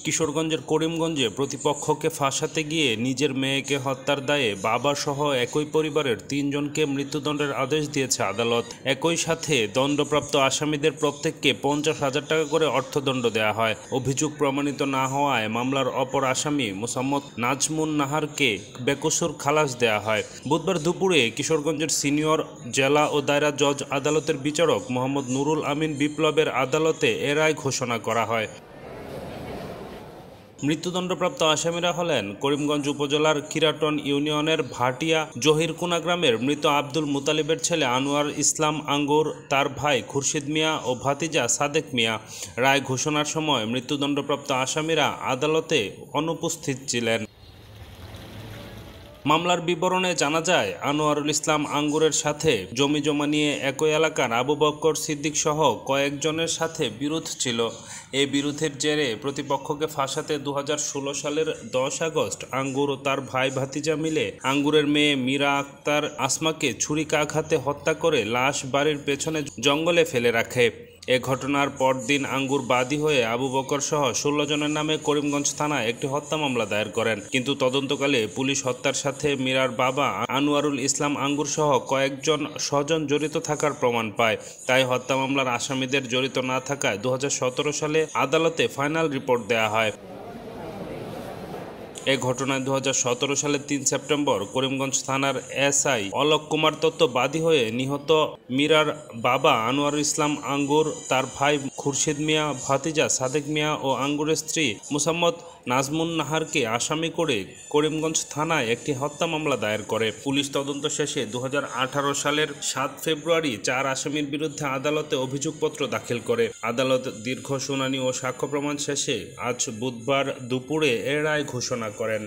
কিশোরগঞ্জের করিমগঞ্জে প্রতিপক্ষকে ফাঁসাতে গিয়ে নিজের মেয়েকে হত্যার দায়ে বাবাসহ একই পরিবারের ৩ জনকে মৃত্যুদণ্ডের আদেশ দিয়েছে আদালত। একই সাথে দণ্ডপ্রাপ্ত আসামিদের প্রত্যেককে ৫০,০০০ টাকা করে অর্থদণ্ড দেওয়া হয়। অভিযোগ প্রমাণিত না হওয়ায় মামলার অপর আসামি মোসাম্মদ নাজমুন নাহারকে বেকসুর খালাস দেওয়া হয়। বুধবার দুপুরে কিশোরগঞ্জের সিনিয়র জেলা ও দায়রা জজ আদালতের বিচারক মোহাম্মদ নুরুল আমিন বিপ্লবের আদালতে এ রায় ঘোষণা করা হয়। মৃত্যুদণ্ডপ্রাপ্ত আসামিরা হলেন করিমগঞ্জ উপজেলার কিরাটন ইউনিয়নের ভাটিয়া জহিরকুনা গ্রামের মৃত আব্দুল মুতালিবের ছেলে আনোয়ার ইসলাম আঙ্গুর, তার ভাই খুরশিদ মিয়া ও ভাতিজা সাদেক মিয়া। রায় ঘোষণার সময় মৃত্যুদণ্ডপ্রাপ্ত আসামিরা আদালতে অনুপস্থিত ছিলেন। মামলার বিবরণে জানা যায়, আনোয়ারুল ইসলাম আঙ্গুরের সাথে জমি জমা নিয়ে একই এলাকার আবু বক্কর সিদ্দিক সহ কয়েকজনের সাথে বিরোধ ছিল। এই বিরোধের জেরে প্রতিপক্ষকে ফাঁসাতে ২০১৬ সালের ১০ আগস্ট আঙ্গুর ও তার ভাই ভাতিজা মিলে আঙ্গুরের মেয়ে মীরা আক্তার আসমাকে ছুরিকাঘাতে হত্যা করে লাশ বাড়ির পেছনে জঙ্গলে ফেলে রাখে। এ ঘটনার পরদিন আঙ্গুর বাদী হয়ে আবু বকর সহ ১৬ জনের নামে করিমগঞ্জ থানায় একটি হত্যা মামলা দায়ের করেন। কিন্তু তদন্তকালে পুলিশ হত্যার সাথে মীরার বাবা আনোয়ারুল ইসলাম আঙ্গুর সহ কয়েকজন স্বজন জড়িত থাকার প্রমাণ পায়। তাই হত্যা মামলার আসামিদের জড়িত না থাকায় ২০১৭ সালে আদালতে ফাইনাল রিপোর্ট দেওয়া হয়। এ ঘটনায় ২০১৭ সালের ৩ সেপ্টেম্বর করিমগঞ্জ থানার এসআই অলোক কুমার দত্ত বাদী হয়ে নিহত মীরার বাবা আনোয়ারুল ইসলাম আঙ্গুর, তার ভাই খুরশিদ মিয়া, ভাতিজা সাদেক মিয়া ও আঙ্গুরের স্ত্রী মোসাম্মদ নাজমুন নাহারকে আসামি করে করিমগঞ্জ থানায় একটি হত্যা মামলা দায়ের করে। পুলিশ তদন্ত শেষে ২০১৮ সালের ৭ ফেব্রুয়ারি ৪ আসামির বিরুদ্ধে আদালতে অভিযোগপত্র দাখিল করে। আদালত দীর্ঘ শুনানি ও সাক্ষ্য প্রমাণ শেষে আজ বুধবার দুপুরে এ রায় ঘোষণা করেন।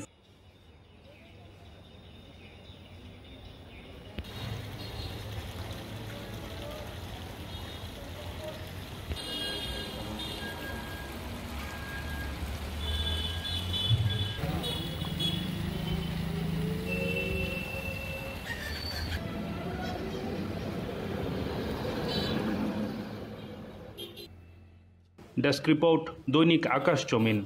ডেস্ক রিপোর্ট, দৈনিক আকাশ জমিন।